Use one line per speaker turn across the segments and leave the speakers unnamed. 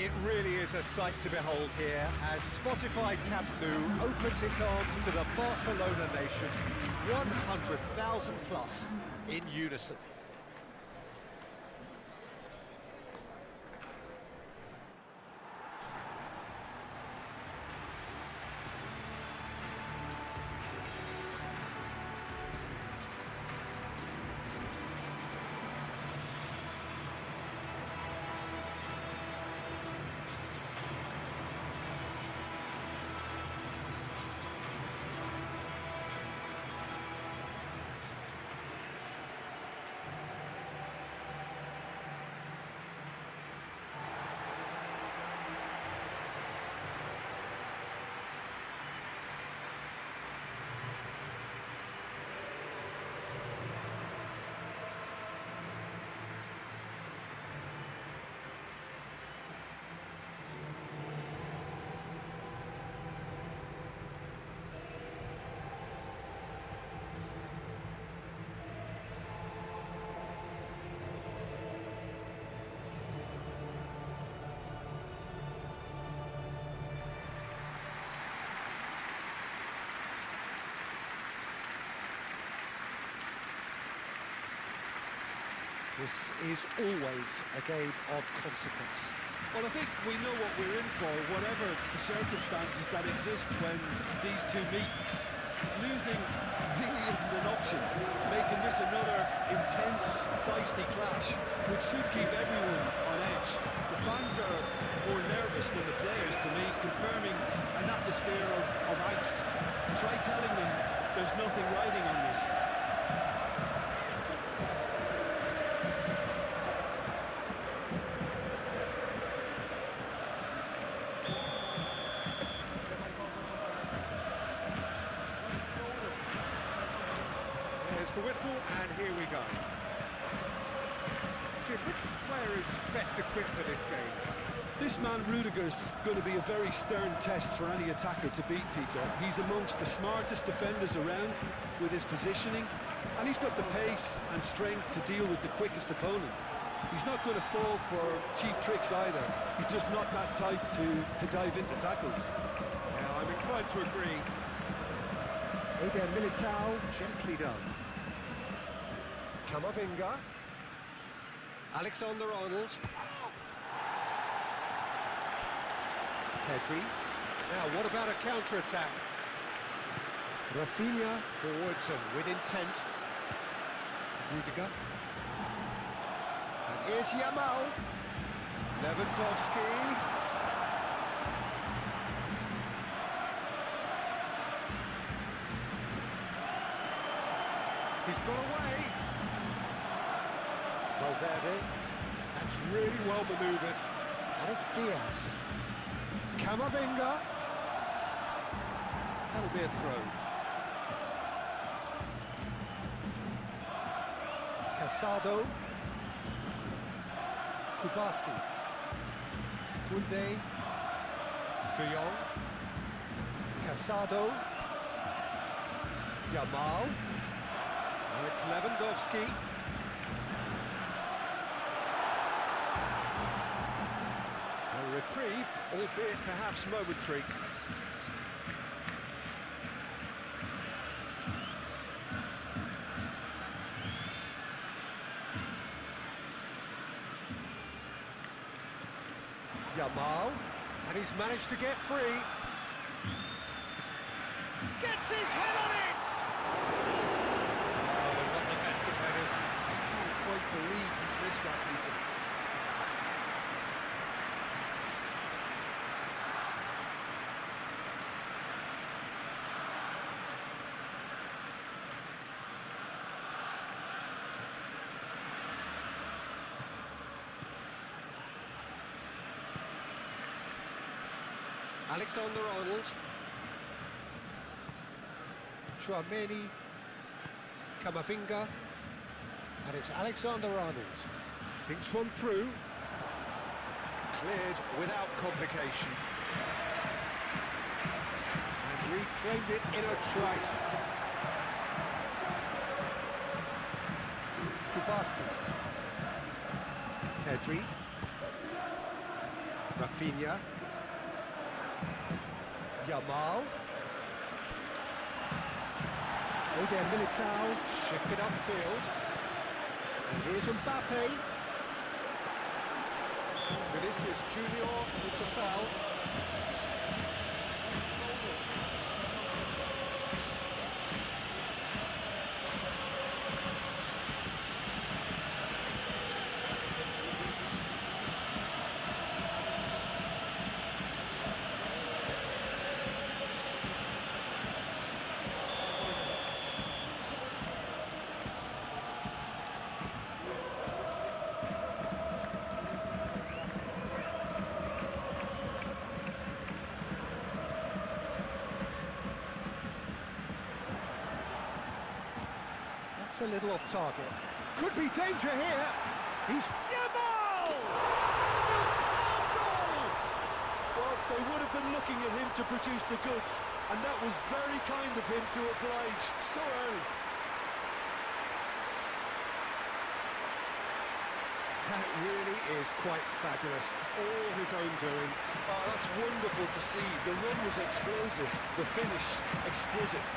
It really is a sight to behold here as Spotify Camp Nou opens its arms to the Barcelona nation, 100,000 plus in unison. This is always a game of consequence.
Well, I think we know what we're in for, whatever the circumstances that exist when these two meet. Losing really isn't an option, making this another intense, feisty clash, which should keep everyone on edge. The fans are more nervous than the players, to me, confirming an atmosphere of angst. Try telling them there's nothing riding on this.
The whistle, and here we go. Jim, which player is best equipped for this game?
This man Rudiger's going to be a very stern test for any attacker to beat, Peter. He's amongst the smartest defenders around with his positioning, and he's got the pace and strength to deal with the quickest opponent. He's not going to fall for cheap tricks either. He's just not that type to dive into tackles.
Now, I'm inclined to agree. Eder Militao, gently done. Camavinga, Alexander-Arnold, Pedri. Now, what about a counter-attack? Rafinha forwards and with intent. Rudiger. And here's Yamal. Lewandowski. He's got away. Valverde, that's really well manoeuvred, and it's Diaz. Camavinga, that'll be a throw. Casado, Kubasi, Funde, De Jong, Casado, Yamal, and it's Lewandowski. Reprieve, albeit perhaps momentary. Yamal, and he's managed to get free. Gets his head on it! Oh, not the best of headers.
I can't quite believe he's missed that, Peter.
Alexander-Arnold, Chouameni, Camavinga, and it's Alexander-Arnold. Thinks one through, cleared without complication, and reclaimed it in a trice. Kubasi, Pedri, Rafinha. Yamal. Eder Militao, shifted upfield. And here's Mbappe. Vinicius Junior with the foul. A little off target. Could be danger here. He's Yamal! Superb goal!
Well, they would have been looking at him to produce the goods, and that was very kind of him to oblige so early.
That really is quite fabulous. All his own doing.
Oh, that's wonderful to see. The run was explosive, the finish exquisite.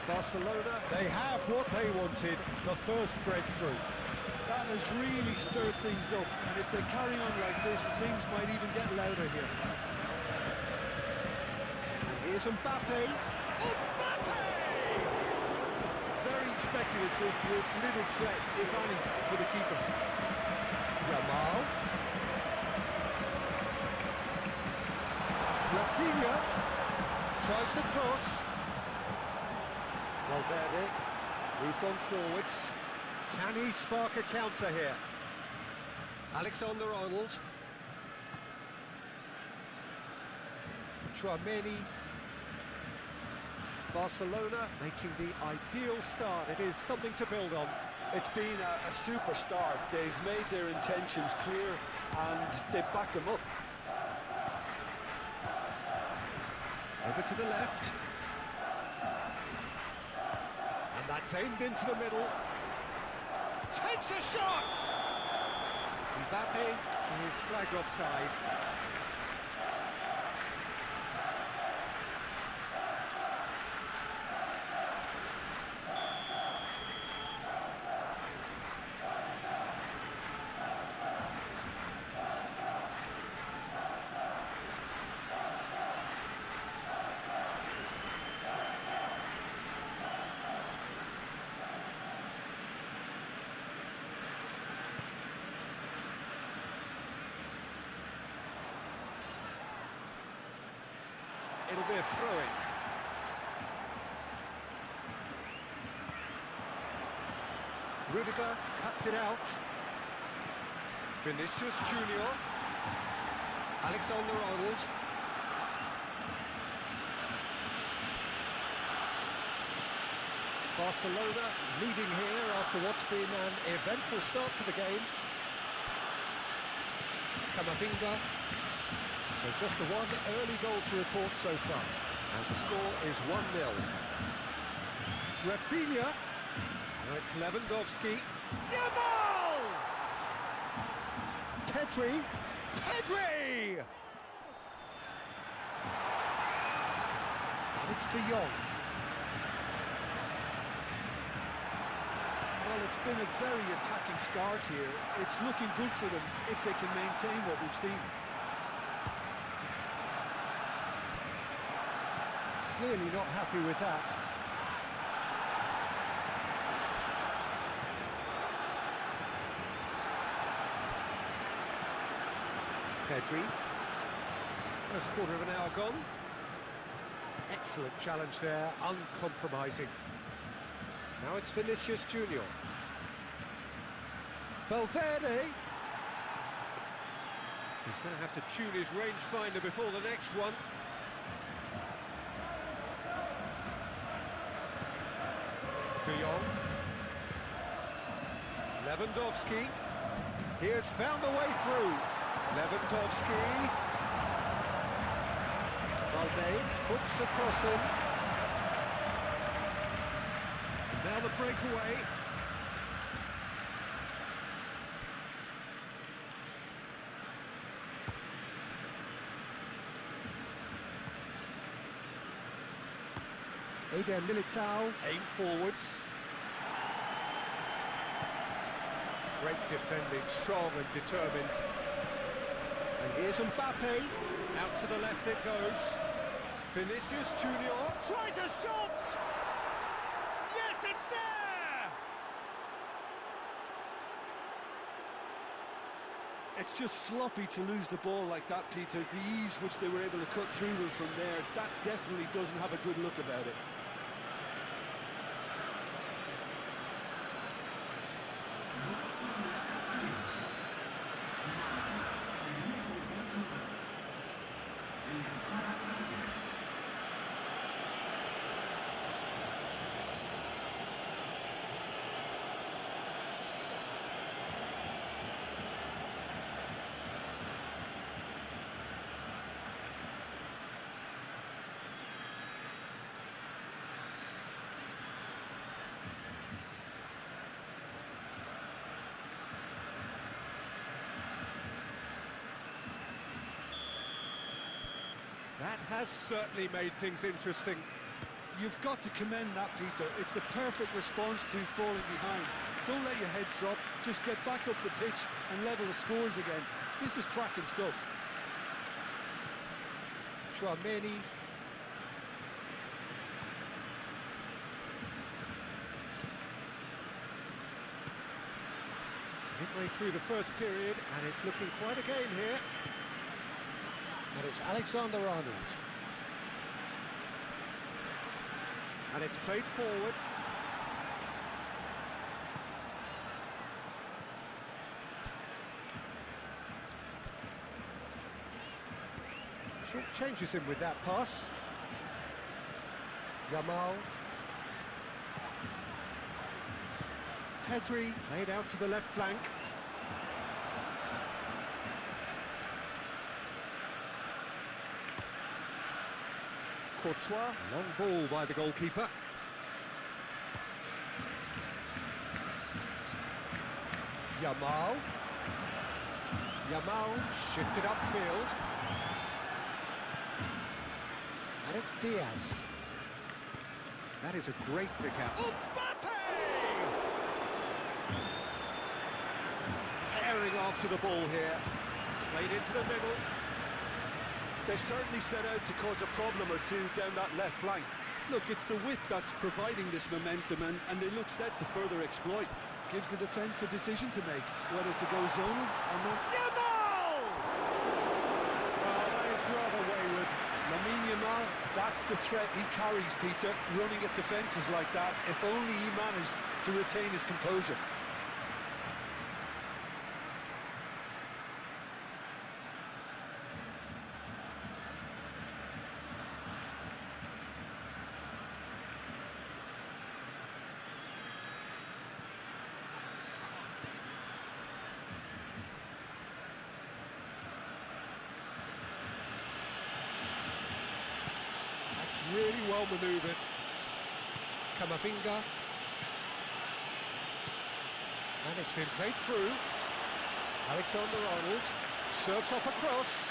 Barcelona, they have what they wanted, the first breakthrough.
That has really stirred things up, and if they carry on like this, things might even get louder here.
And here's Mbappe. Mbappe!
Very speculative with little threat, if any, for the keeper.
Yamal. Rafinha tries to cross. Valverde moved on forwards. Can he spark a counter here? Alexander-Arnold. Tchouaméni. Barcelona making the ideal start. It is something to build on.
It's been a super start. They've made their intentions clear and they've backed them up.
Over to the left. And that's aimed into the middle. Takes a shot! Mbappe is flagged offside. It'll be a throw-in. Rudiger cuts it out. Vinicius Junior. Alexander-Arnold. Barcelona leading here after what's been an eventful start to the game. Camavinga. So just the one early goal to report so far. And the score is 1-0. Rafinha. Now it's Lewandowski. Yamal! Pedri. Pedri! And it's De Jong.
Well, it's been a very attacking start here. It's looking good for them if they can maintain what we've seen.
Clearly not happy with that. Pedri. First quarter of an hour gone. Excellent challenge there, uncompromising. Now it's Vinicius Junior. Valverde. He's going to have to tune his rangefinder before the next one. De Jong. Lewandowski. He has found a way through. Lewandowski. Valde puts a cross in. And now the breakaway. Eder Militao, aim forwards. Great defending, strong and determined. And here's Mbappe. Out to the left it goes. Vinicius Junior tries a shot! Yes, it's there!
It's just sloppy to lose the ball like that, Peter. The ease which they were able to cut through them from there, that definitely doesn't have a good look about it.
That has certainly made things interesting.
You've got to commend that, Peter. It's the perfect response to falling behind. Don't let your heads drop, just get back up the pitch and level the scores again. This is cracking stuff.
Chouameni. Midway through the first period, and it's looking quite a game here. And it's Alexander-Arnold. And it's played forward. Short changes him with that pass. Yamal. Pedri played out to the left flank. Courtois, long ball by the goalkeeper. Yamal. Yamal shifted upfield. And it's Diaz. That is a great pick out. Mbappe! Herring after the ball here. Played into the middle.
They've certainly set out to cause a problem or two down that left flank. Look, it's the width that's providing this momentum, and they look set to further exploit. Gives the defence a decision to make, whether to go zonal or not.
Yamal! Well, that is rather wayward.
Lamine Yamal, that's the threat he carries, Peter, running at defences like that. If only he managed to retain his composure.
Really well manoeuvred. Camavinga. And it's been played through. Alexander-Arnold serves up across.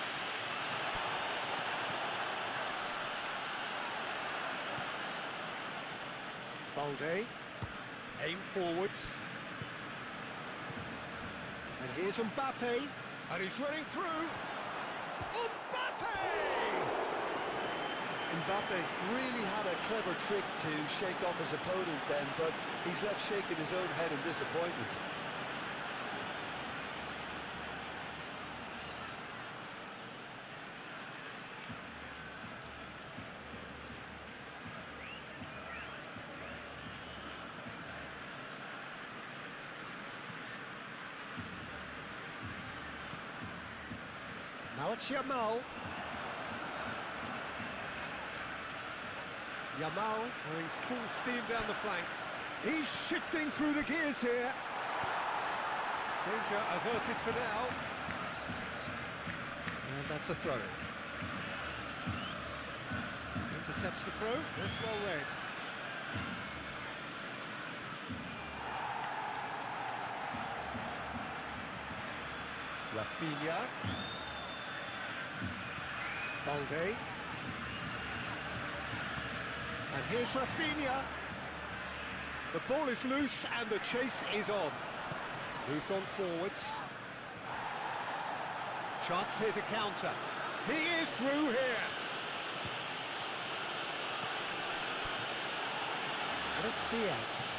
Balde. Aim forwards. And here's Mbappe. And he's running through. Mbappe!
Mbappe really had a clever trick to shake off his opponent then, but he's left shaking his own head in disappointment.
Now it's Yamal. Yamal going full steam down the flank. He's shifting through the gears here. Danger averted for now. And that's a throw. Intercepts the throw. That's well read. Rafinha. Balde. And here's Rafinha. The ball is loose and the chase is on. Moved on forwards. Chance here to counter. He is through here. And it's Diaz.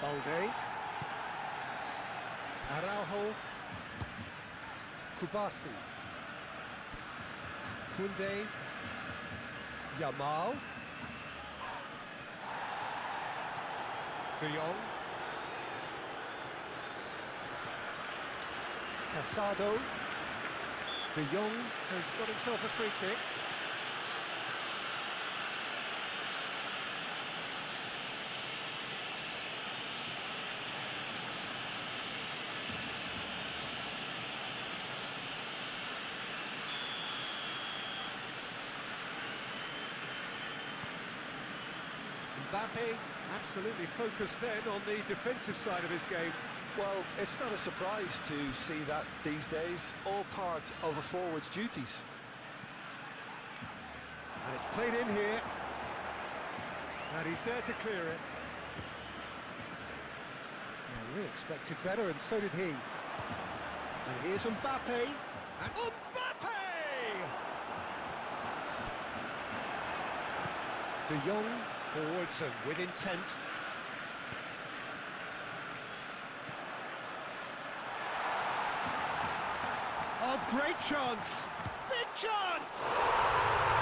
Balde. Araujo. Kubasi. Koundé. Yamal. De Jong. Casado. De Jong has got himself a free kick. Mbappe absolutely focused then on the defensive side of his game.
Well, it's not a surprise to see that these days, all part of a forward's duties.
And it's played in here. And he's there to clear it. Well, we expected better, and so did he. And here's Mbappe. And Mbappe! De Jong forwards and with intent. Oh, great chance! Big chance!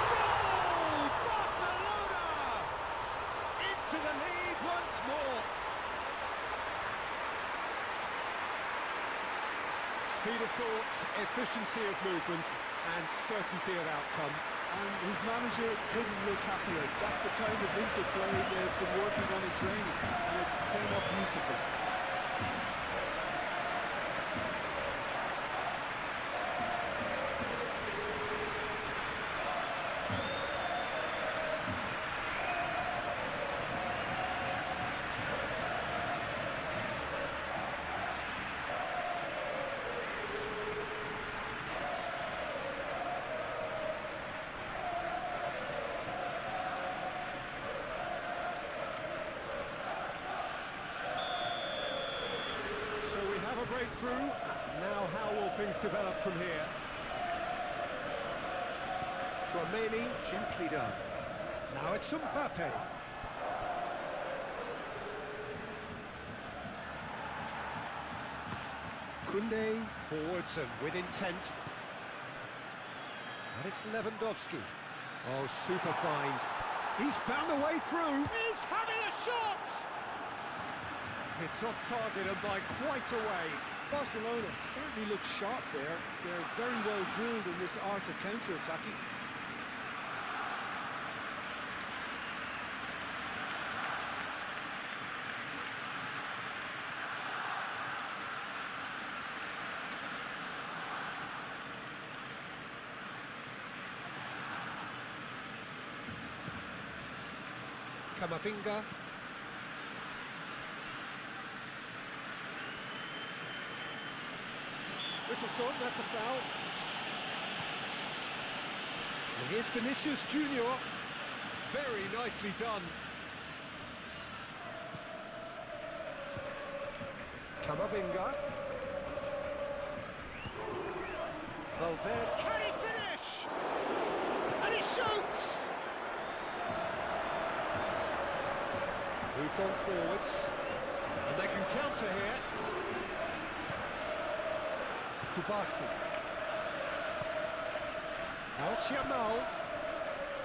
Goal! Barcelona! Into the lead once more. Speed of thought, efficiency of movement, and certainty of outcome.
And his manager couldn't look happier. That's the kind of interplay they've been working on in training, and it came up beautifully.
So we have a breakthrough. Now how will things develop from here? Tchouaméni, gently done. Now it's Mbappe. Koundé, forwards and with intent. And it's Lewandowski. Oh, super find. He's found a way through. He's having a shot! It's off target and by quite a way.
Barcelona certainly look sharp there. They're very well drilled in this art of counter-attacking.
Camavinga. Whistle's gone, that's a foul. And here's Vinicius Junior. Very nicely done. Camavinga. Valverde. Can he finish? And he shoots! Moved on forwards. And they can counter here. Kubasi. Now it's Yamal.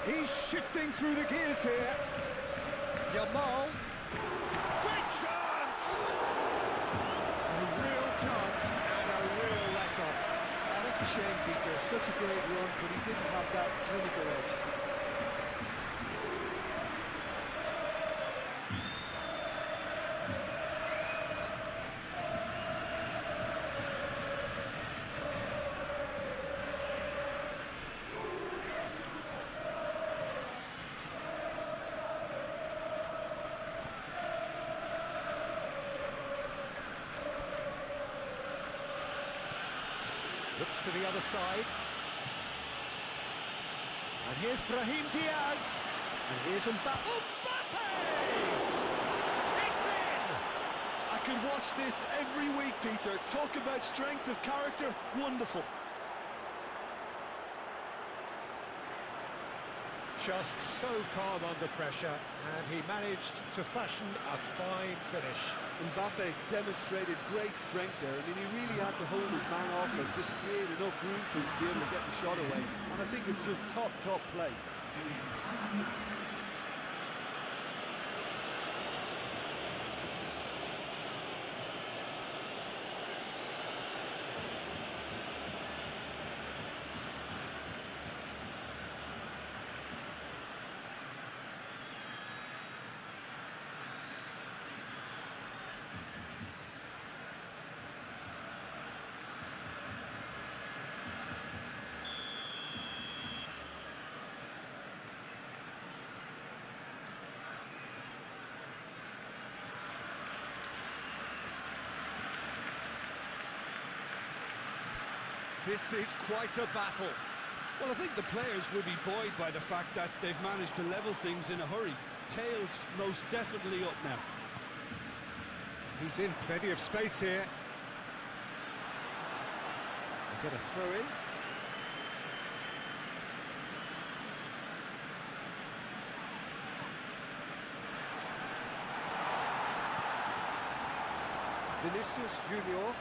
He's shifting through the gears here. Yamal. Great chance! A real chance and a real let-off.
That's a shame, Peter. Such a great run, but he didn't have that clinical edge.
Looks to the other side. And here's Brahim Diaz. And here's Mbappe. It's in!
I could watch this every week, Peter. Talk about strength of character. Wonderful.
Just so calm under pressure, and he managed to fashion a fine finish.
Mbappe demonstrated great strength there. I mean, he really had to hold his man off and just create enough room for him to be able to get the shot away. And I think it's just top play.
This is quite a battle.
Well, I think the players will be buoyed by the fact that they've managed to level things in a hurry. Tails most definitely up now.
He's in plenty of space here. We'll get a throw in. Vinicius Junior.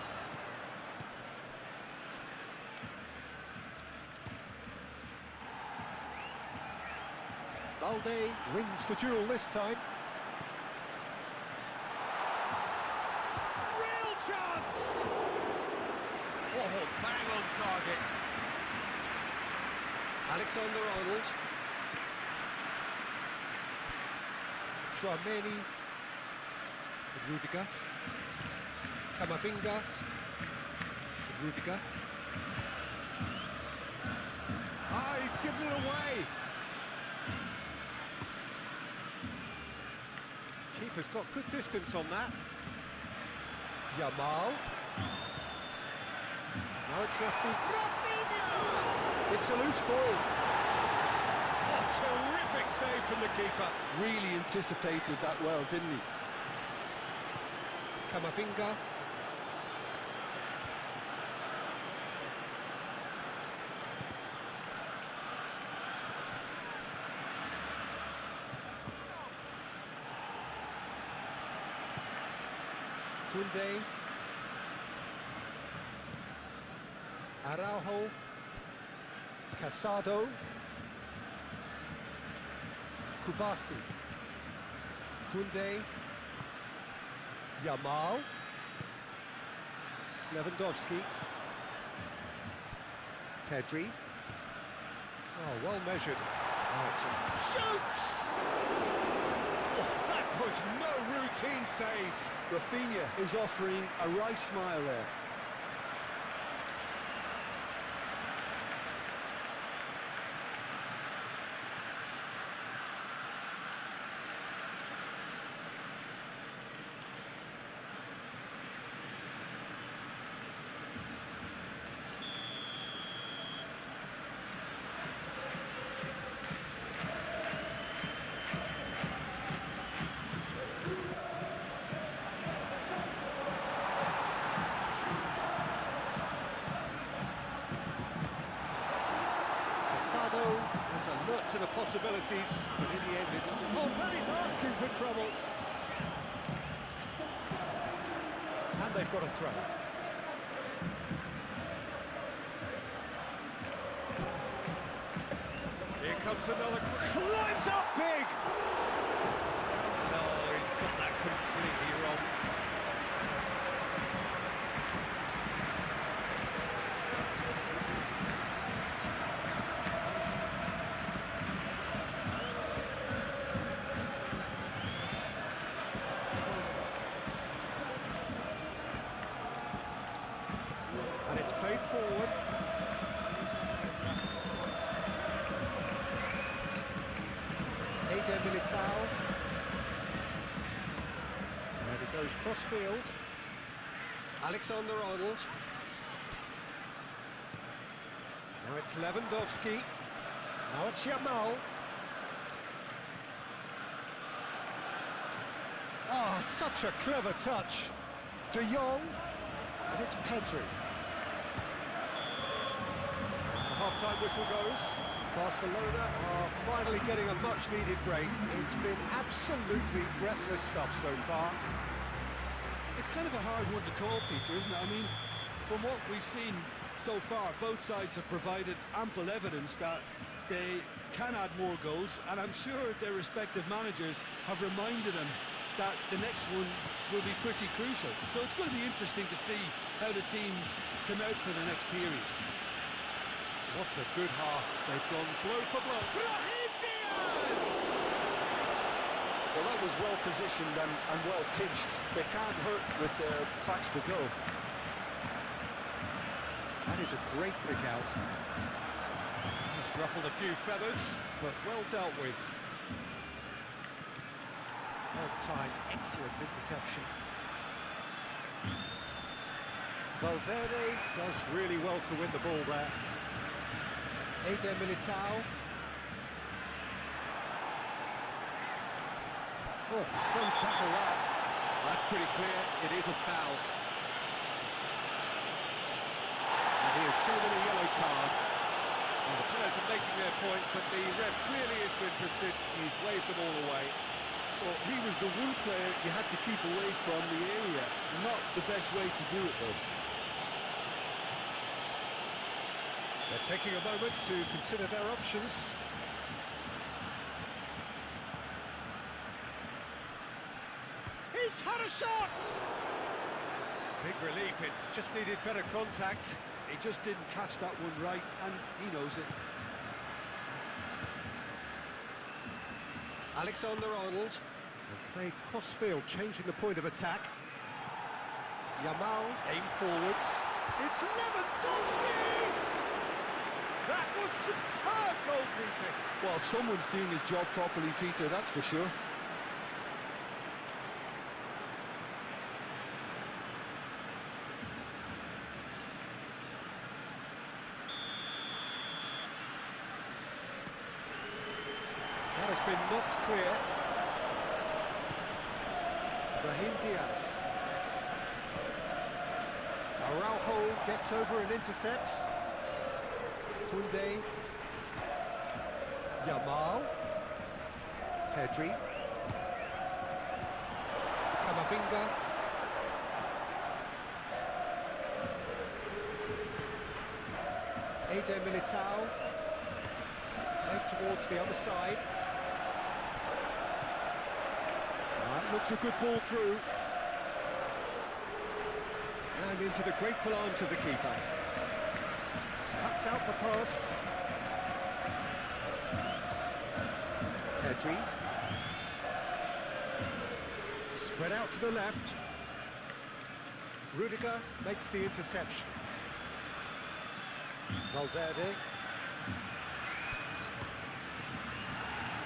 Balde wins the duel this time. Real chance! Oh, bang on target. Alexander-Arnold. Chouameni. Rudiger. Camavinga. Rudiger. Ah, he's given it away. Keeper's got good distance on that. Yamal. Now it's Rafinha! It's a loose ball. Oh, terrific save from the keeper.
Really anticipated that well, didn't he?
Camavinga. Kunde. Araujo. Casado. Kubasi. Kunde. Yamal. Lewandowski. Pedri. Oh, well measured. Right. Shoots! Oh, that was no routine save.
Rafinha is offering a right smile there.
Is alert to the possibilities, but in the end it's... Oh, that is asking for trouble. And they've got a throw. Here comes another, climbs up big! No, he's got that completely wrong. And it's played forward. Militao. And it goes cross-field. Alexander-Arnold. Now it's Lewandowski. Now it's Yamal. Oh, such a clever touch. De Jong. And it's Pedri. The half-time whistle goes. Barcelona are finally getting a much-needed break. It's been absolutely breathless stuff so far.
It's kind of a hard one to call, Peter, isn't it? I mean, from what we've seen so far, both sides have provided ample evidence that they can add more goals, and I'm sure their respective managers have reminded them that the next one will be pretty crucial. So it's going to be interesting to see how the teams come out for the next period.
What a good half. They've gone blow for blow. Brahim Diaz!
Well, that was well positioned and well pitched. They can't hurt with their backs to goal.
That is a great pick out. He's ruffled a few feathers, but well dealt with. On time, excellent interception. Valverde does really well to win the ball there. Militao. Oh, some tackle that. That's pretty clear, it is a foul. And he has shown him a yellow card. Well, the players are making their point, but the ref clearly isn't interested. He's waved them all away.
Well, he was the one player you had to keep away from the area. Not the best way to do it, though.
They're taking a moment to consider their options. He's had a shot! Big relief, it just needed better contact.
He just didn't catch that one right, and he knows it.
Alexander-Arnold. And play cross-field, changing the point of attack. Yamal, aim forwards. It's Lewandowski! That was superb goalkeeping.
Well, someone's doing his job properly, Peter, that's for sure.
That has been knocked clear. Brahim Diaz. Araujo gets over and intercepts. Koundé. Yamal. Pedri. Camavinga. Militao. Played towards the other side. That looks a good ball through. And into the grateful arms of the keeper. Cuts out the pass. Pedri. Spread out to the left. Rudiger makes the interception. Valverde.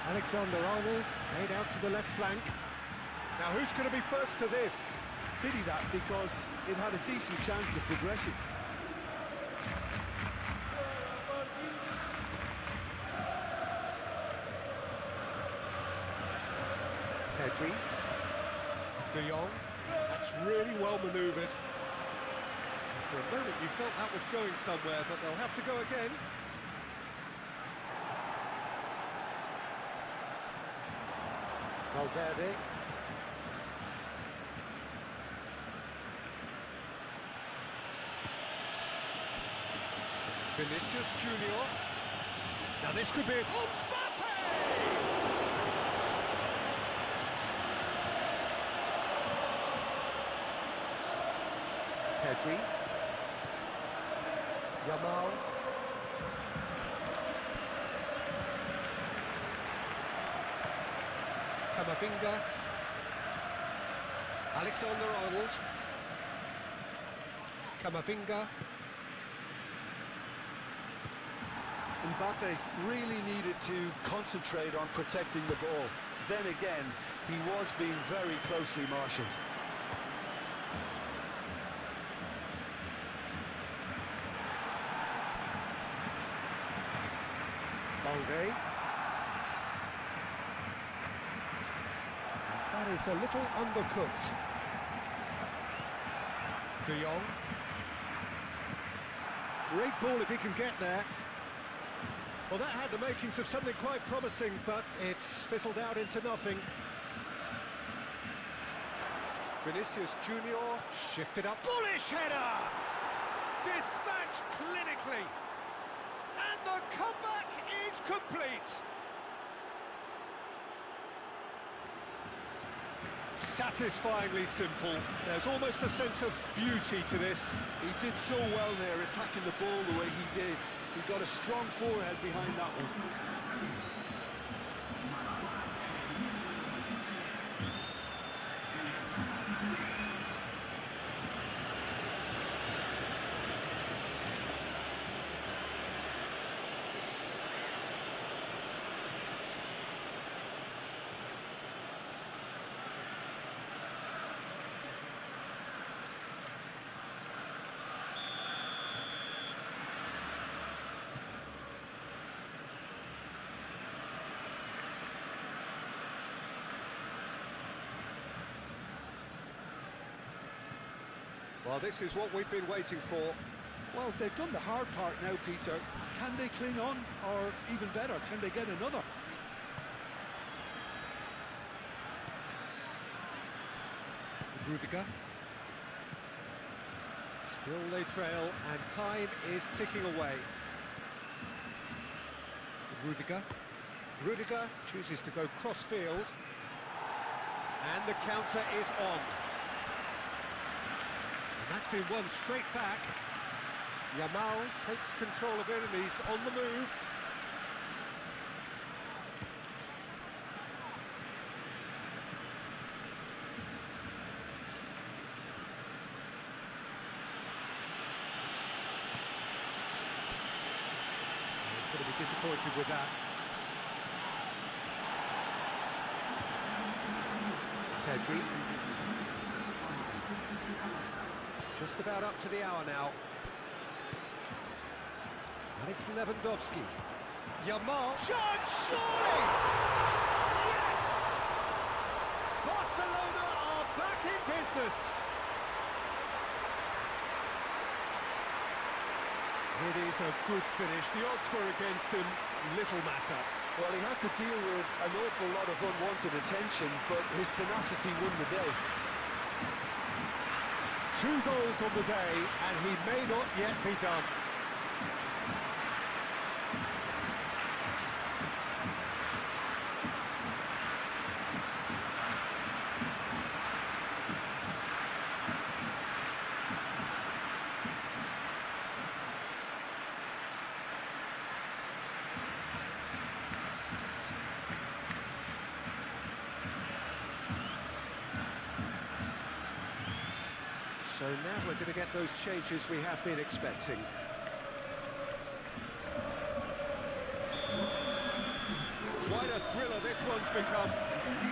Alexander-Arnold made out to the left flank. Now who's going to be first to this?
Did he that because it had a decent chance of progressing?
Pedri. De Jong. That's really well manoeuvred. For a moment you felt that was going somewhere, but they'll have to go again. Valverde. Vinicius Junior. Now this could be... Mbappe! Pedri. Yamal. Camavinga. Alexander-Arnold. Camavinga.
Mbappe really needed to concentrate on protecting the ball. Then again, he was being very closely marshalled.
Balde. That is a little undercooked. De Jong. Great ball if he can get there. Well, that had the makings of something quite promising, but it's fizzled out into nothing. Vinicius Junior shifted up. Bullish header! Dispatched clinically. And the comeback is complete. Satisfyingly simple. There's almost a sense of beauty to this.
He did so well there, attacking the ball the way he did. He got a strong forehead behind that one.
Well, this is what we've been waiting for.
Well, they've done the hard part now, Peter. Can they cling on? Or even better, can they get another?
Rudiger. Still they trail, and time is ticking away. Rudiger. Rudiger chooses to go cross-field. And the counter is on. And that's been won straight back. Yamal takes control of it and he's on the move. He's going to be disappointed with that. Pedri. Just about up to the hour now. And it's Lewandowski. Yamal. Chance, surely! Yes! Barcelona are back in business. It is a good finish. The odds were against him. Little matter.
Well, he had to deal with an awful lot of unwanted attention, but his tenacity won the day.
2 goals on the day, and he may not yet be done. So now we're going to get those changes we have been expecting. Quite a thriller this one's become.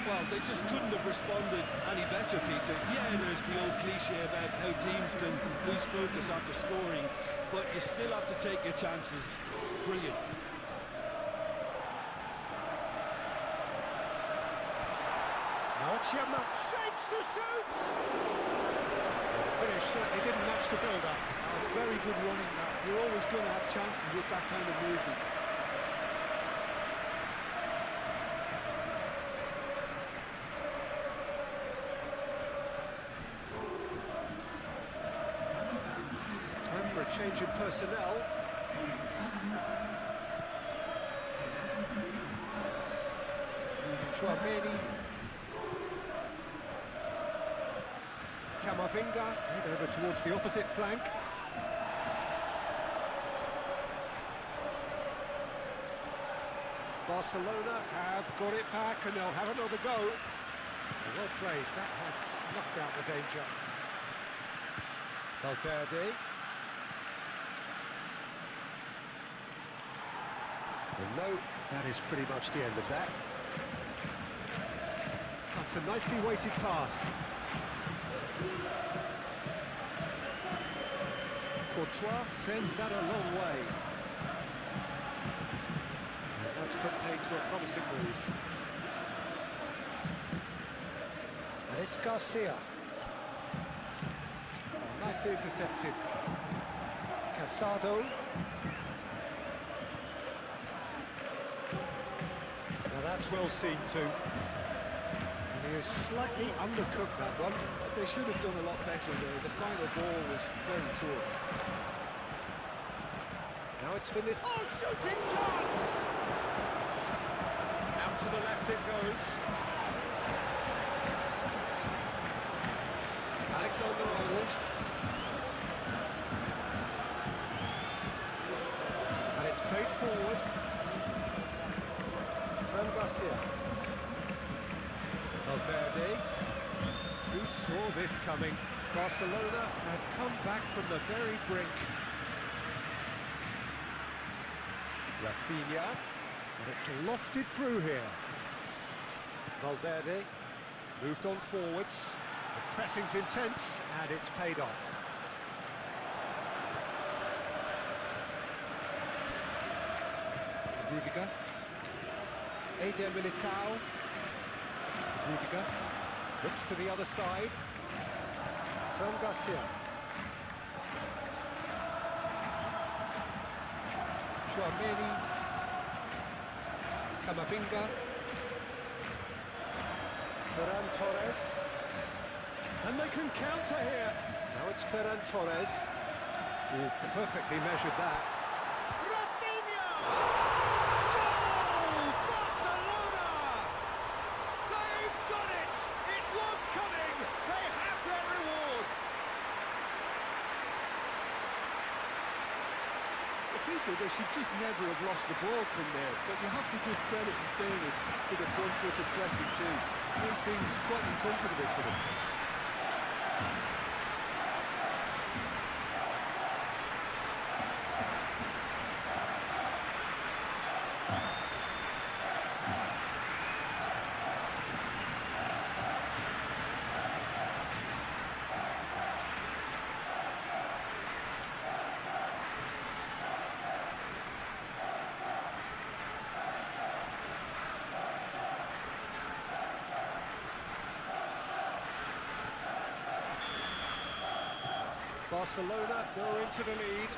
Well, they just couldn't have responded any better, Peter. Yeah, there's the old cliche about how teams can lose focus after scoring, but you still have to take your chances. Brilliant.
Now it's Yamal. Shapes to shoot! The finish certainly didn't match the build-up.
It's very good running now. You're always going to have chances with that kind of movement.
Time for a change in personnel. Chouameni. Camavinga, over towards the opposite flank. Barcelona have got it back and they'll have another go. Well played, that has snuffed out the danger. Valverde. And no, that is pretty much the end of that. That's a nicely weighted pass. Courtois sends that a long way. And that's put paid to a promising move. And it's Garcia. Oh, nicely intercepted. Casado. Now that's well seen too. And he has slightly undercooked that one.
But they should have done a lot better there. The final ball was very poor.
Now it's finished. Oh, shooting chance! Out to the left it goes.
Alexander-Arnold.
And it's played forward. From Garcia. Valverde. Who saw this coming? Barcelona have come back from the very brink. Rafinha. And it's lofted through here. Valverde. Moved on forwards. The pressing's intense, and it's paid off. Rudiger. Eder Militao. Rudiger. Looks to the other side. From Garcia. Chouameni. Camavinga. Ferran Torres. And they can counter here. Now it's Ferran Torres. Oh, perfectly measured that. Rafinha! Goal! Barcelona! They've done it! It was coming! They have their reward!
Peter, they should just never have lost the ball from there, but you have to give credit and fairness to the front-footed pressing too. Made things quite uncomfortable for them.
Barcelona go into the lead.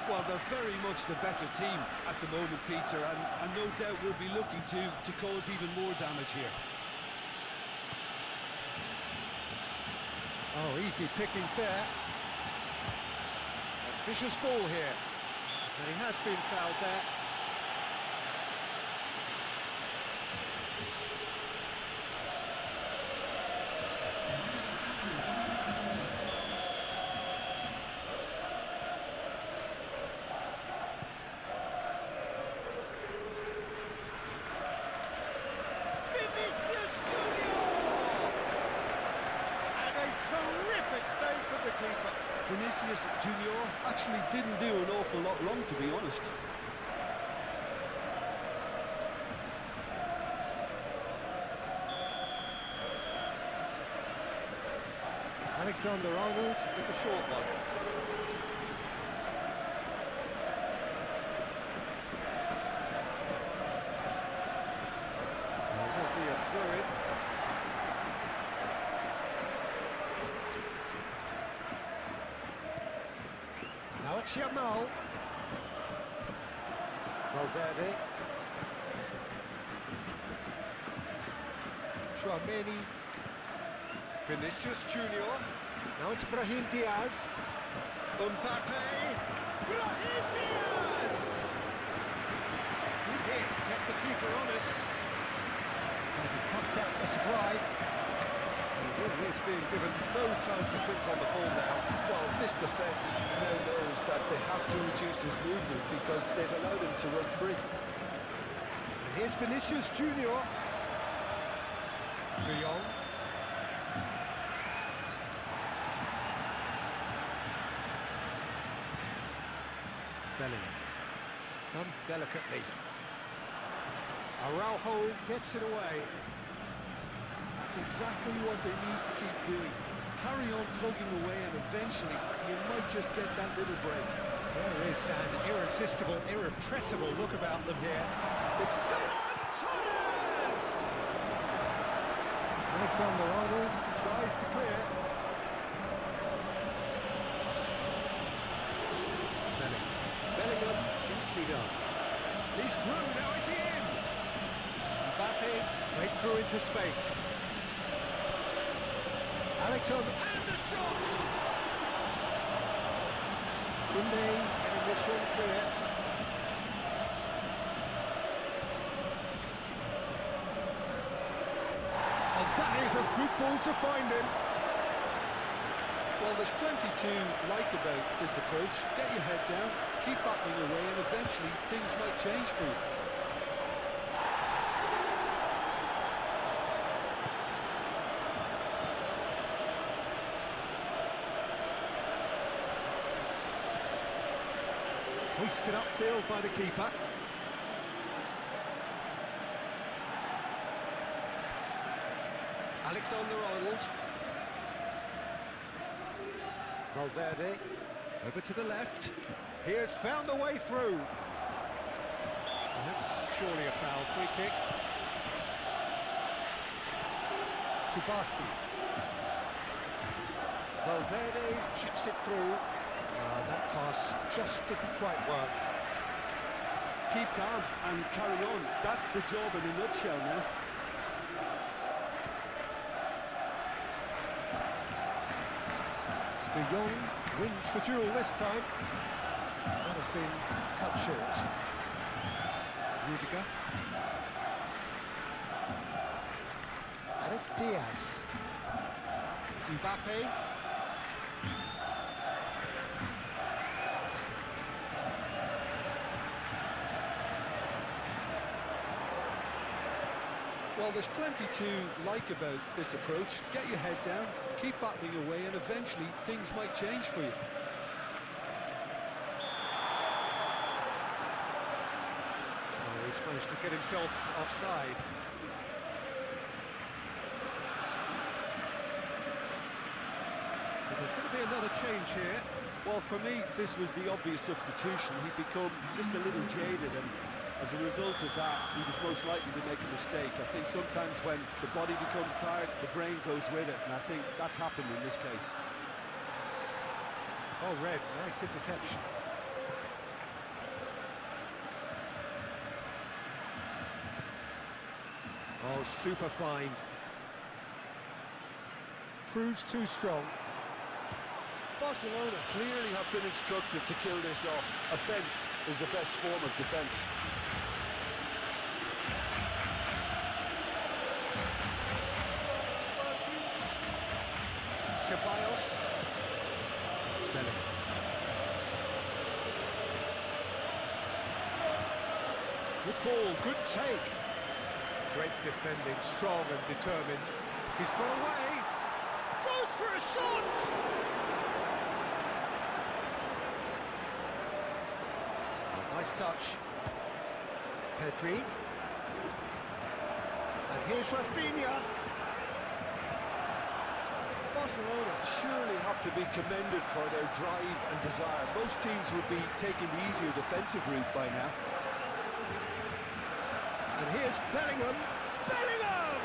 Well, they're very much the better team at the moment, Peter, and no doubt will be looking to cause even more damage here.
Oh, easy pickings there. Ambitious ball here. And he has been fouled there.
Vinicius Junior actually didn't do an awful lot wrong, to be honest.
Alexander-Arnold with the short one. There'll be a throw-in. Now it's Yamal. Valverde. Chouameni. Vinicius Junior. Now it's Brahim Diaz. Mbappe. Brahim Diaz! Good hit, kept the keeper honest. the supply. He's being given no time to think on the ball now.
Well, this defence now knows that they have to reduce his movement because they've allowed him to run free.
And here's Vinicius Junior. De Jong. Bellingham. Done delicately. Araujo gets it away.
That's exactly what they need to keep doing. Carry on tugging away and eventually you might just get that little break.
There is an irresistible, irrepressible look about them here. It's Ferran Torres! Alexander-Arnold tries to clear. Bellingham, gently done. He's through, now is he in? Mbappe, played through into space. Alexander, and the shot! Koundé getting this one clear. And that is a good ball to find him.
Well, there's plenty to like about this approach. Get your head down, keep battling away, and eventually things might change for you.
Hoisted upfield by the keeper. Alexander-Arnold. Valverde, over to the left. He has found a way through. And that's surely a foul, free kick. Kubasi. Valverde chips it through. That pass just didn't quite work.
Keep calm and carry on. That's the job in a nutshell now.
De Jong wins the duel this time. That has been cut short. Rudiger. And it's Diaz. Mbappe.
Well, there's plenty to like about this approach. Get your head down, keep battling away, and eventually things might change for you.
Oh, he's managed to get himself offside. So there's going to be another change here.
Well, for me, this was the obvious substitution. He'd become just a little jaded, and as a result of that, he was most likely to make a mistake. I think sometimes when the body becomes tired, the brain goes with it, and I think that's happened in this case.
Oh, Red, nice interception. Oh, super find. Proves too strong.
Barcelona clearly have been instructed to kill this off. Offence is the best form of defence.
Ceballos. Bellingham. Good ball, good take. Great defending, strong and determined. He's got away. Goes for a shot! Nice touch. Pedri. And here's Rafinha.
Barcelona surely have to be commended for their drive and desire. Most teams would be taking the easier defensive route by now.
And here's Bellingham. Bellingham!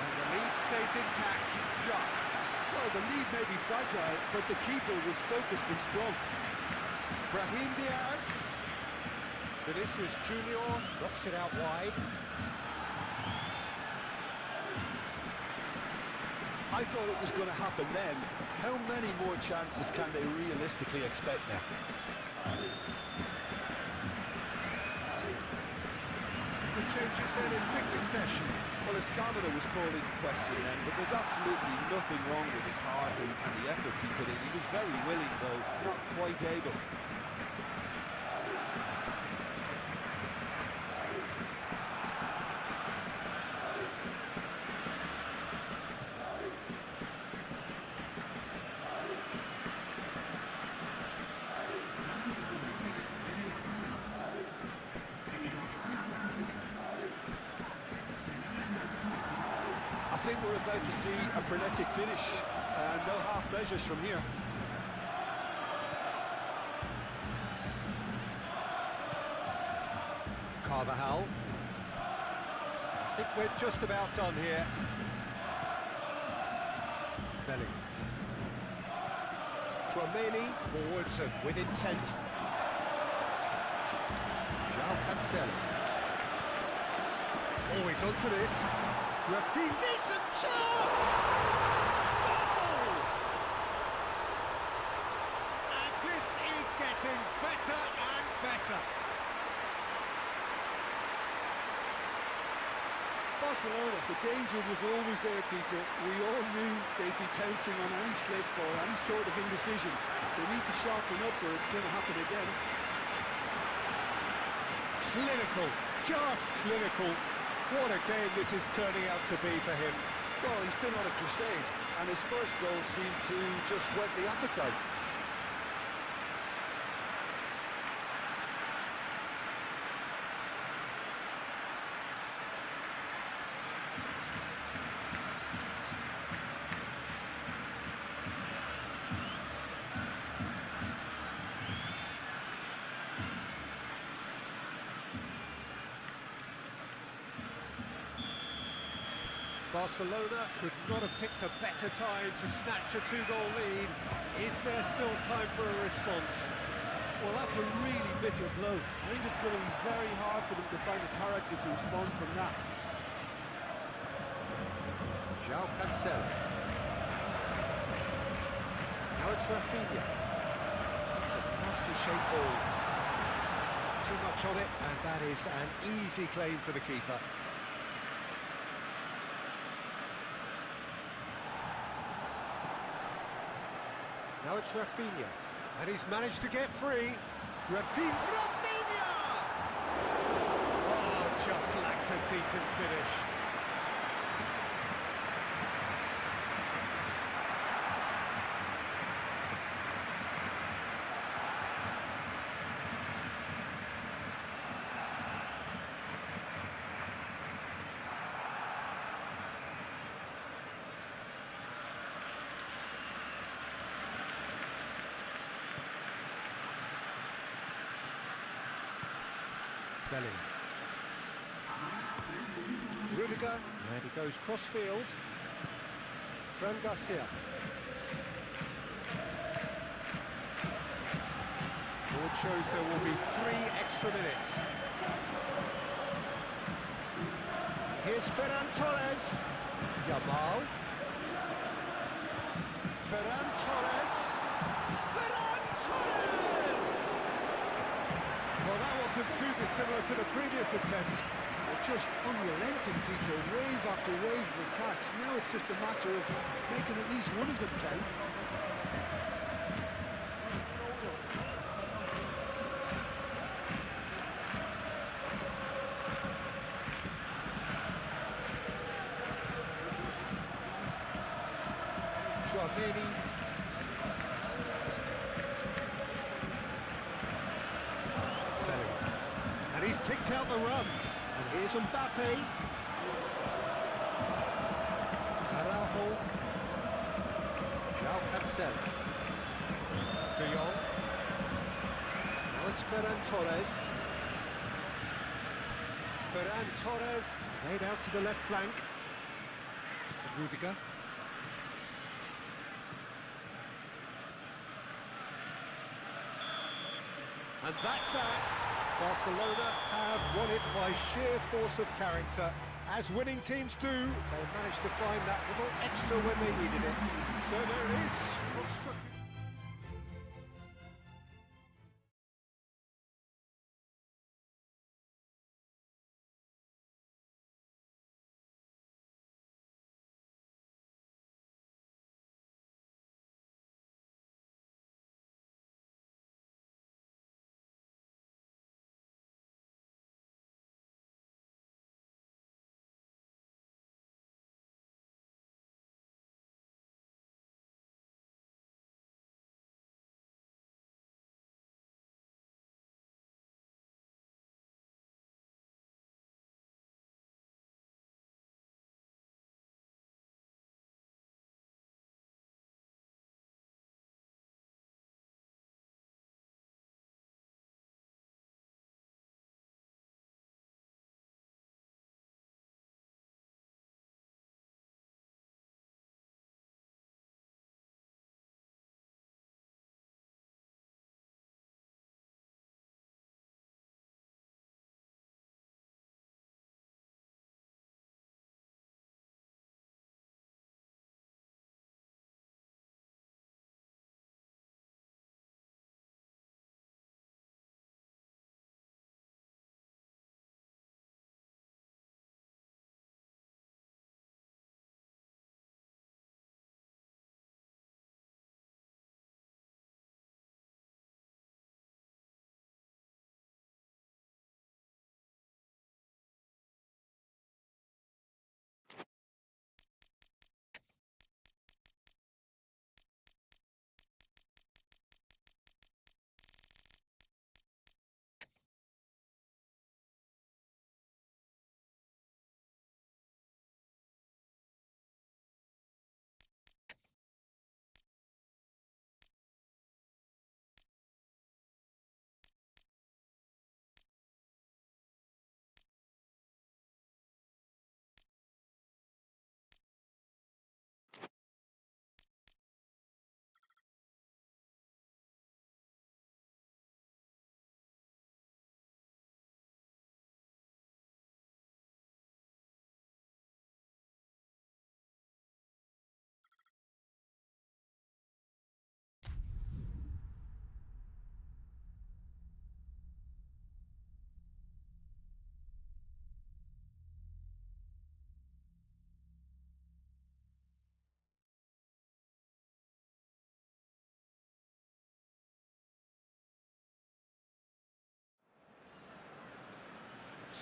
And the lead stays intact, just.
Well, the lead may be fragile, but the keeper was focused and strong.
Brahim Diaz. Vinicius Junior knocks it out wide.
I thought it was going to happen then. How many more chances can they realistically expect now?
Good changes then in quick succession.
Well, his stamina was called into question then, but there's absolutely nothing wrong with his heart and the efforts he put in. He was very willing, though not quite able. I think we're about to see a frenetic finish, and no half measures from here.
Carvajal. I think we're just about done here. Bellingham. Tchouaméni forwards and with intent. João Cancelo. Always onto this. Rafinha, decent chance! Goal! And this is getting better and better.
Barcelona, the danger was always there, Peter. We all knew they'd be pouncing on any slip or any sort of indecision. They need to sharpen up or it's going to happen again.
Clinical, just clinical. What a game this is turning out to be for him.
Well, he's been on a crusade, and his first goal seemed to just whet the appetite.
Barcelona could not have picked a better time to snatch a two-goal lead. Is there still time for a response?
Well, that's a really bitter blow. I think it's going to be very hard for them to find the character to respond from that.
João Cancelo. Now it's Rafinha. It's a nicely shaped ball. Too much on it, and that is an easy claim for the keeper. Now it's Rafinha, and he's managed to get free. Rafinha! Oh, just lacked a decent finish. Bellingham. Rudiger, and he goes cross-field. Fran Garcia. Board shows there will be 3 extra minutes. Here's Ferran Torres. Yamal. Ferran Torres. Ferran Torres! Well, that wasn't too dissimilar to the previous attempt.
They're just unrelenting, Peter. Wave after wave of attacks. Now it's just a matter of making at least one of them count.
Tchouaméni. And he's picked out the run. And here's Mbappe. Araujo. João Cancelo. De Jong. Now it's Ferran Torres. Ferran Torres played out to the left flank. Rudiger. And that's that. Barcelona have won it by sheer force of character. As winning teams do, they managed to find that little extra when they needed it. So there it is. What struck you?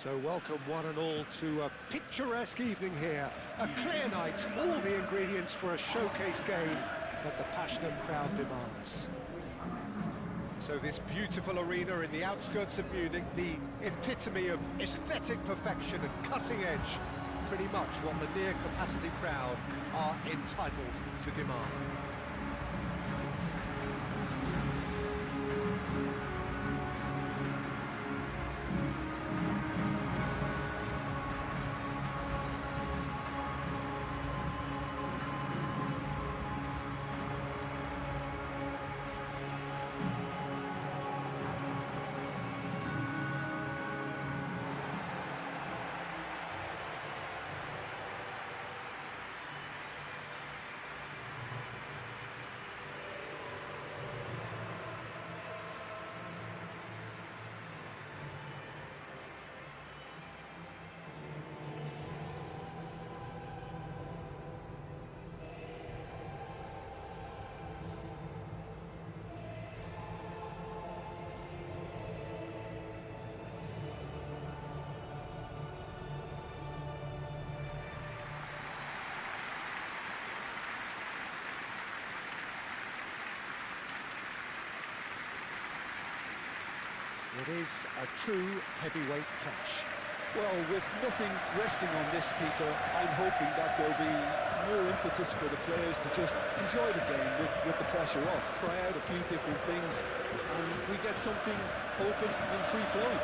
So welcome one and all to a picturesque evening here. A clear night, all the ingredients for a showcase game that the passionate crowd demands. So this beautiful arena in the outskirts of Munich, the epitome of aesthetic perfection and cutting edge, pretty much what the near-capacity crowd are entitled to demand. It is a true heavyweight clash.
Well, with nothing resting on this, Peter, I'm hoping that there'll be more impetus for the players to just enjoy the game with the pressure off, try out a few different things, and we get something open and free-flowing.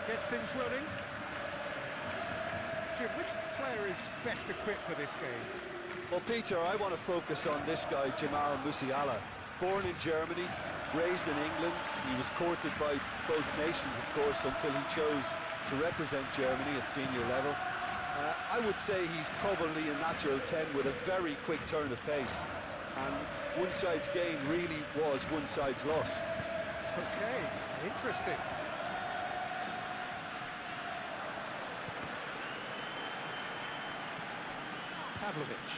Gets things running. Jim, which player is best equipped for this game?
Well, Peter, I want to focus on this guy, Jamal Musiala. Born in Germany, raised in England. He was courted by both nations, of course, until he chose to represent Germany at senior level. I would say he's probably a natural 10 with a very quick turn of pace. And one side's gain really was one side's loss.
Okay, interesting. Pavlovic.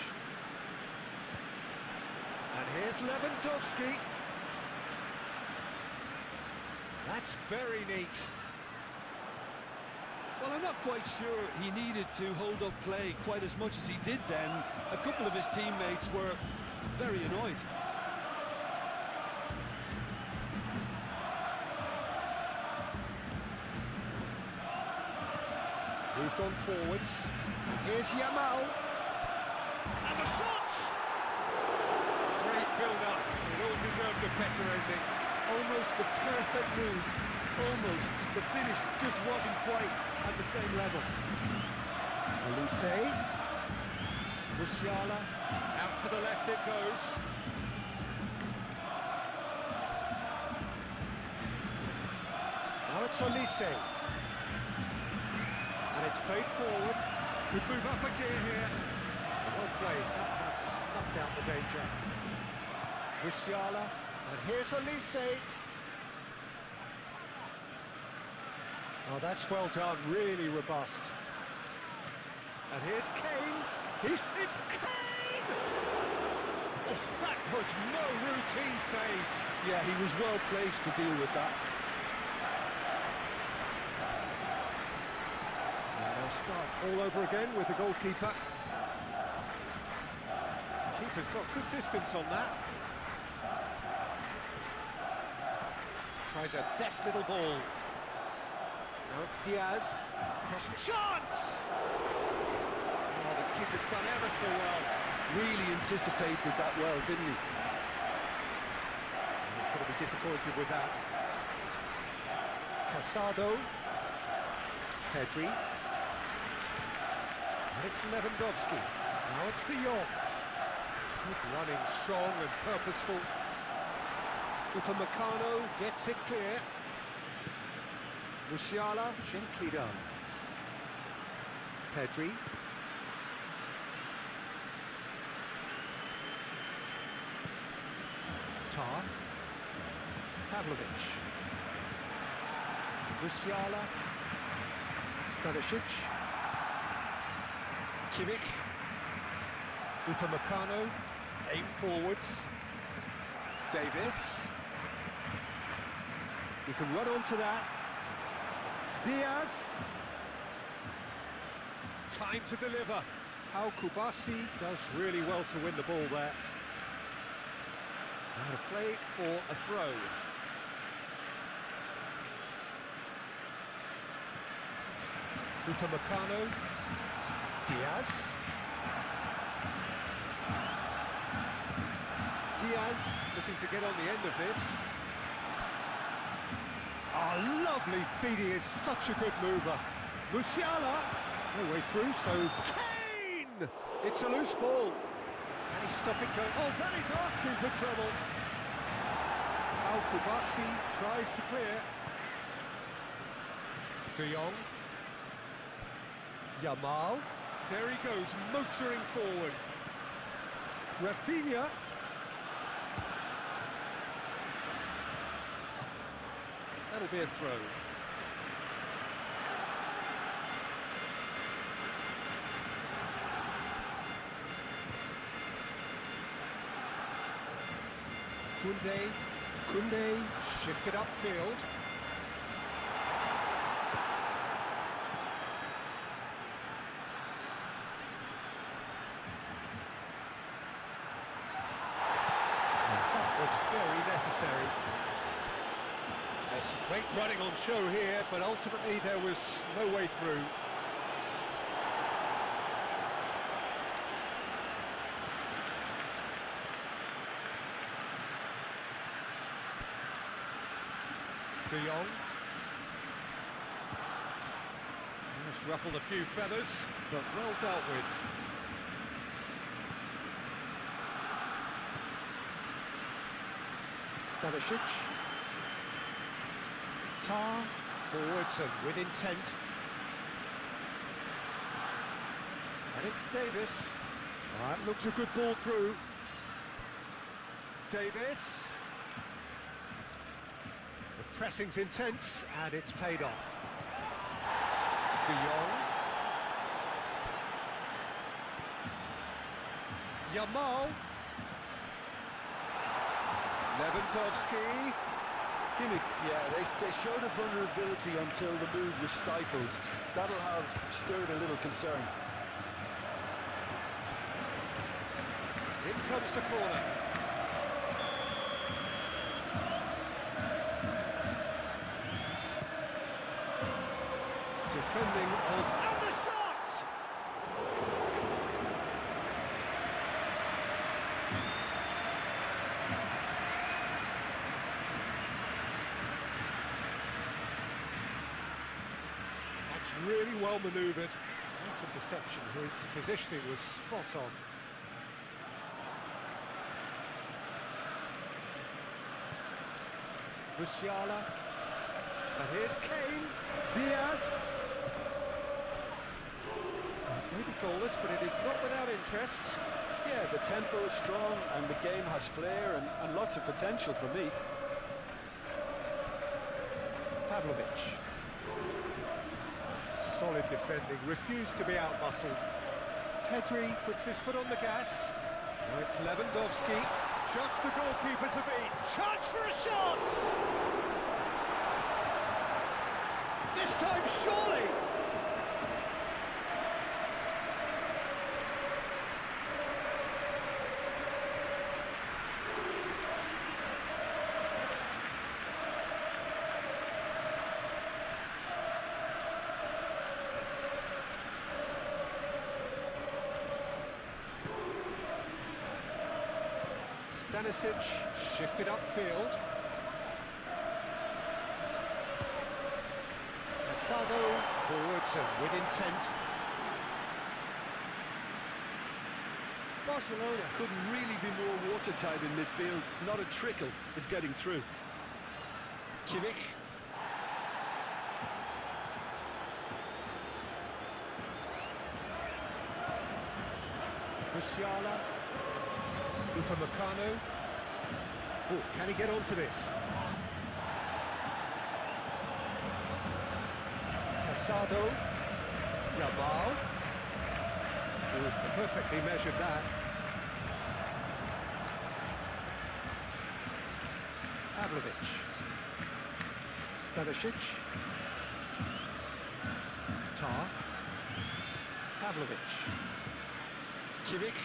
And here's Lewandowski. That's very neat.
Well, I'm not quite sure he needed to hold up play quite as much as he did then. A couple of his teammates were very annoyed.
Moved on forwards. And here's Yamal. And the shot! Great build-up. It all deserved a better ending.
Almost the perfect move. Almost. The finish just wasn't quite at the same level.
Olise. Musiala. Out to the left it goes. Now it's Olise. And it's played forward. Could move up a gear here. Well played. That has snuffed out the danger. Musiala. And here's Olise. Oh, that's well done. Really robust. And here's Kane. It's Kane! Oh, that was no routine save.
Yeah, he was well placed to deal with that.
Start all over again with the goalkeeper. Keeper's got good distance on that. Tries a deft little ball. Now it's Diaz. Cross the chance! Oh, the keeper's done ever so well.
Really anticipated that well, didn't he?
He's going to be disappointed with that. Casado. Pedri. And it's Lewandowski. Now it's De Jong. Good running, strong and purposeful. Upamecano gets it clear. Musiala, gently done. Pedri. Tar. Pavlovic. Musiala. Stanisic. Kimmich. Upamecano. Aim forwards. Davis. You can run onto that. Diaz. Time to deliver. Pau Kubasi does really well to win the ball there. Out of play for a throw. Upamecano. Diaz. Diaz looking to get on the end of this. Oh, lovely feed, he is such a good mover. Musiala, no way through, so Kane! It's a loose ball. Can he stop it going? Oh, that is asking for trouble. Al Kubasi tries to clear. De Jong. Yamal. There he goes, motoring forward. Rafinha. That'll be a throw. Koundé shifted upfield. And that was very necessary. There's some great running on show here, but ultimately there was no way through. De Jong. Just ruffled a few feathers, but well dealt with. Stanisic. Tar, forwards and with intent. And it's Davis. That looks a good ball through. Davis. The pressing's intense and it's paid off. De Jong. Yamal. Lewandowski.
Kimmich, yeah, they showed a vulnerability until the move was stifled. That'll have stirred a little concern.
In comes the corner. Defending of... And the shot! That's really well manoeuvred. Nice interception. His positioning was spot on. Musiala. And here's Kane. Diaz. Maybe goalless, but it is not without interest.
Yeah, the tempo is strong and the game has flair and lots of potential for me.
Pavlovic. Solid defending, refused to be out-muscled. Pedri puts his foot on the gas. Now it's Lewandowski. Just the goalkeeper to beat. Chance for a shot! This time, surely! Stanisic shifted upfield. Casado forwards and with intent.
Barcelona couldn't really be more watertight in midfield. Not a trickle is getting through.
Kimmich. Musiala. Upamecano. Oh, can he get onto this? Casado. Yamal. Oh, perfectly measured that. Pavlovic. Stanisic. Tar. Pavlovic. Kimmich.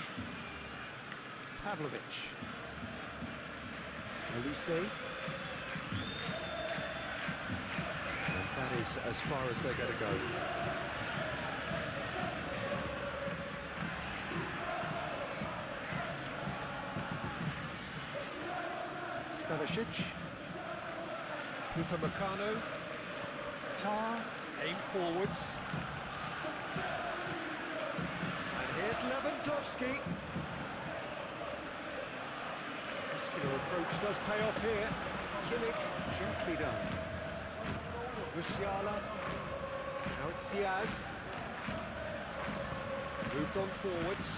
Pavlovic. Elise. And that is as far as they're going to go. Stanisic. Upamecano. Tar. Aim forwards. And here's Lewandowski. Muscular approach does pay off here. Kimmich, gently done. Musiala. Now it's Diaz. Moved on forwards.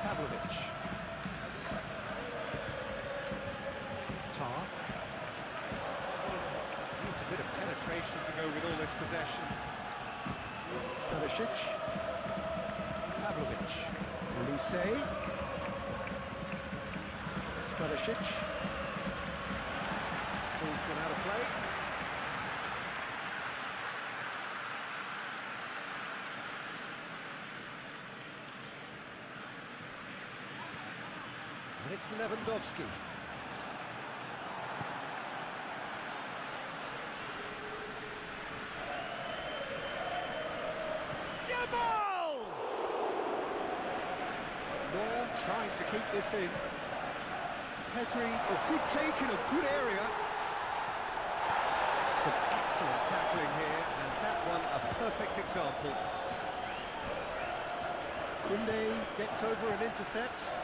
Pavlovic. Tar. Needs a bit of penetration to go with all this possession. Stanisic. Pavlovic. Elise. Stanisic. Ball's gone out of play. And it's Lewandowski. Yamal! Neuer trying to keep this in. Pedri, oh, good take in a good area. Some excellent tackling here, and that one a perfect example. Koundé gets over and intercepts.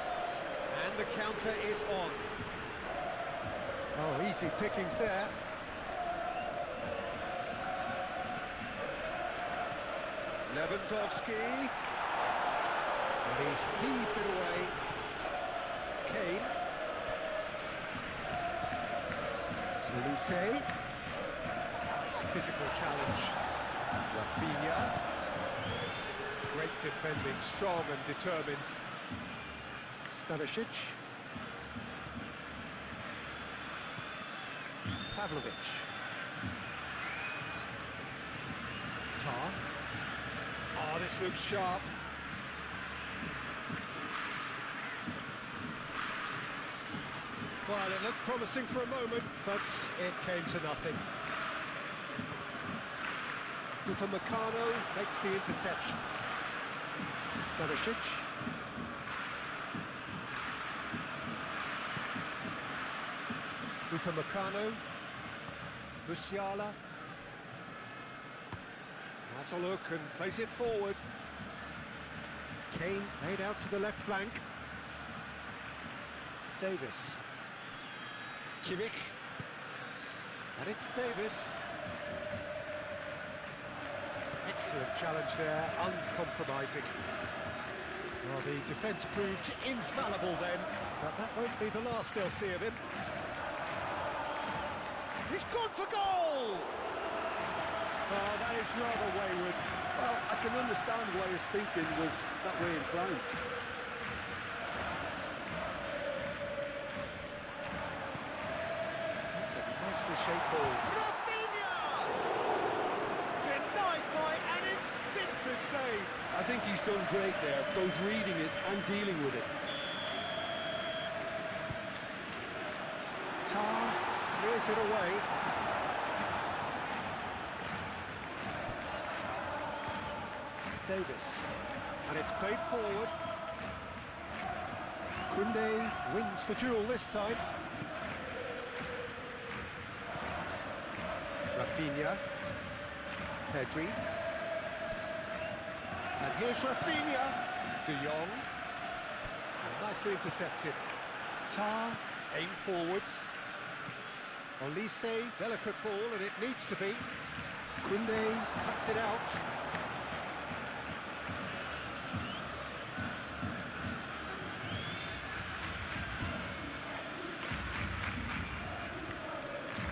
And the counter is on. Oh, easy pickings there. Lewandowski. And he's heaved it away. Kane. Elise. Nice physical challenge. Rafinha. Great defending, strong and determined. Stanisic. Pavlovic. Tar. Oh, this looks sharp. Well, it looked promising for a moment, but it came to nothing. Upamecano makes the interception. Stanisic. Upamecano. Musiala. Has a look and plays it forward. Kane played out to the left flank. Davis. Kimmich. And it's Davis. Excellent challenge there, uncompromising. Well, the defence proved infallible then, but that won't be the last they'll see of him. He's gone for goal! Oh, that is rather wayward.
Well, I can understand why his thinking was that way inclined.
That's a nicely shaped ball. Rafinha! Denied by an instinctive save.
I think he's done great there, both reading it and dealing with it.
Tar clears it away. Davis, and it's played forward. Koundé wins the duel this time. Rafinha, Pedri, and here's Rafinha, De Jong, and nicely intercepted. Tar, aim forwards. Elise, delicate ball, and it needs to be. Koundé cuts it out.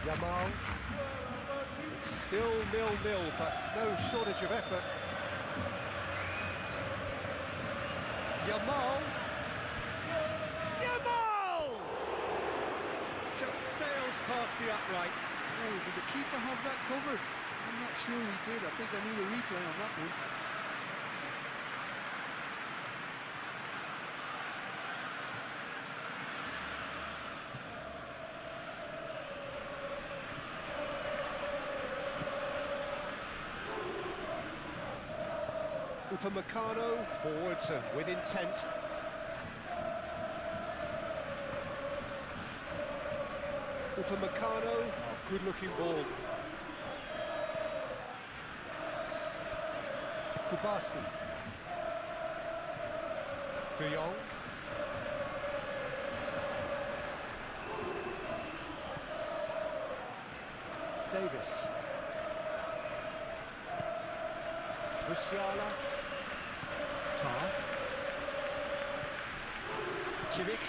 Yamal. It's still 0-0, but no shortage of effort. Yamal! Yamal! Just sails past the upright.
Oh, did the keeper have that covered? I'm not sure he did. I think I need a replay on that one.
Upamecano forwards and with intent. Upamecano, good-looking ball. Kubasi. De Jong. Davis. Musiala. Tar. Kimmich.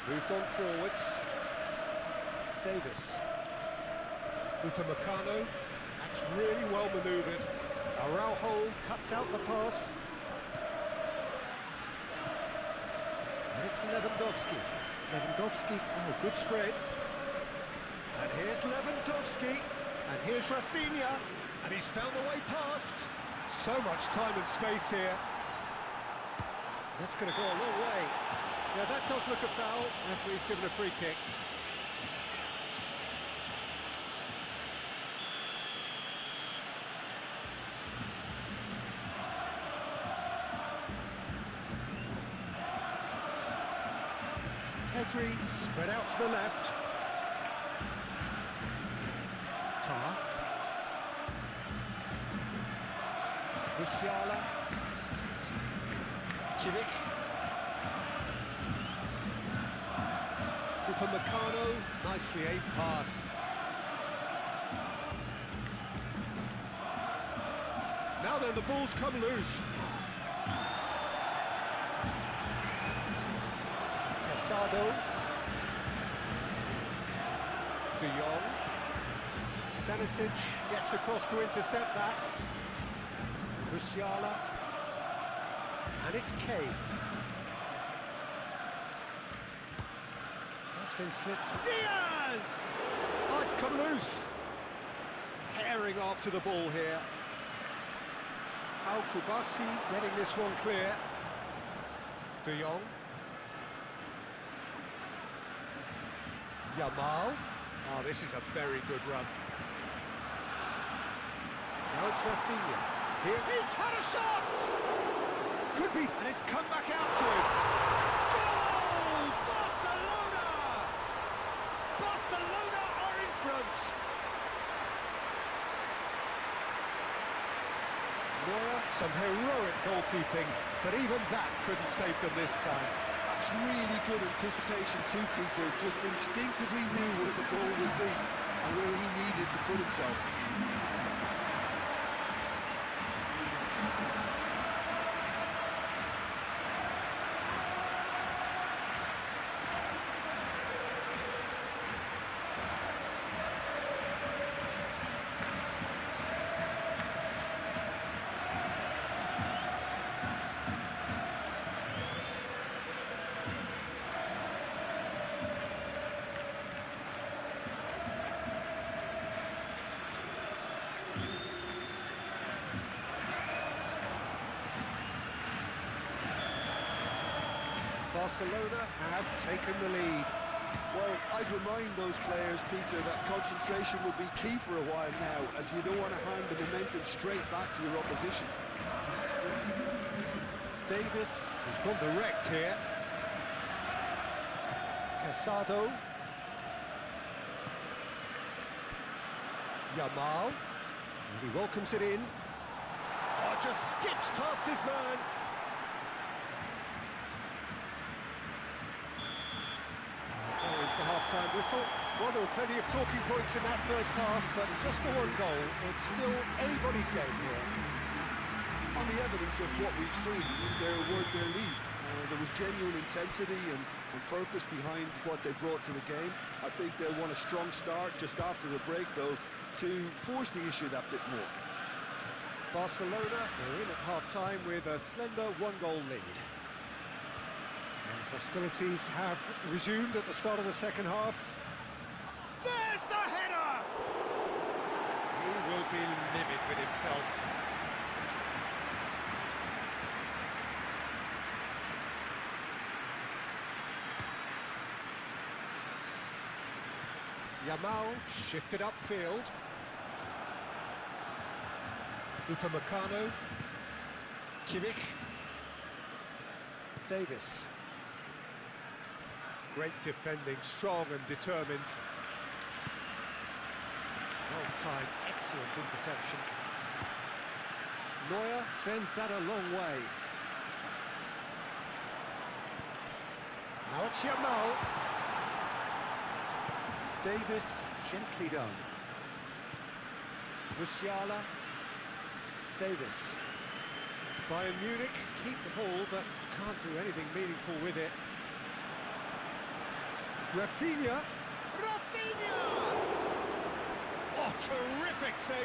Moved on forwards. Davis. Upamecano. That's really well manoeuvred. Araujo cuts out the pass. And it's Lewandowski. Lewandowski, oh, good spread. And here's Lewandowski. And here's Rafinha. And he's found the way past. So much time and space here. That's going to go a long way. Yeah, that does look a foul. Referee's given a free kick. Pedri spread out to the left. Tar. Musiala. Kimmich. Upamecano, nicely aimed pass. Now then, the ball's come loose. Casado. De Jong. Stanisic gets across to intercept that. Musiala. And it's Kane. That's been slipped. Diaz! Oh, it's come loose. Herring after the ball here. Kubasi getting this one clear. De Jong. Yamal. Oh, this is a very good run. Now it's Rafinha. Here he's had a shot! Could be, and it's come back out to him. Goal! Barcelona! Barcelona are in front. Neuer, some heroic goalkeeping, but even that couldn't save them this time.
That's really good anticipation too, Peter. Just instinctively knew where the ball would be and where he needed to put himself.
Barcelona have taken the lead.
Well, I'd remind those players, Peter, that concentration will be key for a while now, as you don't want to hand the momentum straight back to your opposition.
Davis has gone direct here. Casado. Yamal. And he welcomes it in. Oh, just skips past his man. There's the half-time whistle. Well, there were plenty of talking points in that first half, but just the one goal. It's still anybody's game here.
On the evidence of what we've seen, there weren't their lead. There was genuine intensity and and purpose behind what they brought to the game. I think they'll want a strong start just after the break, though, to force the issue that bit more.
Barcelona are in at half-time with a slender one-goal lead. And hostilities have resumed at the start of the second half. There's the header! He will be livid with himself. Yamal shifted upfield. Upamecano, Kimmich, Davis. Great defending, strong and determined. Well-timed, excellent interception. Neuer sends that a long way. Now it's Yamal. Davis, gently done. Musiala. Davis. Bayern Munich keep the ball but can't do anything meaningful with it. Rafinha! Rafinha! Oh, terrific save!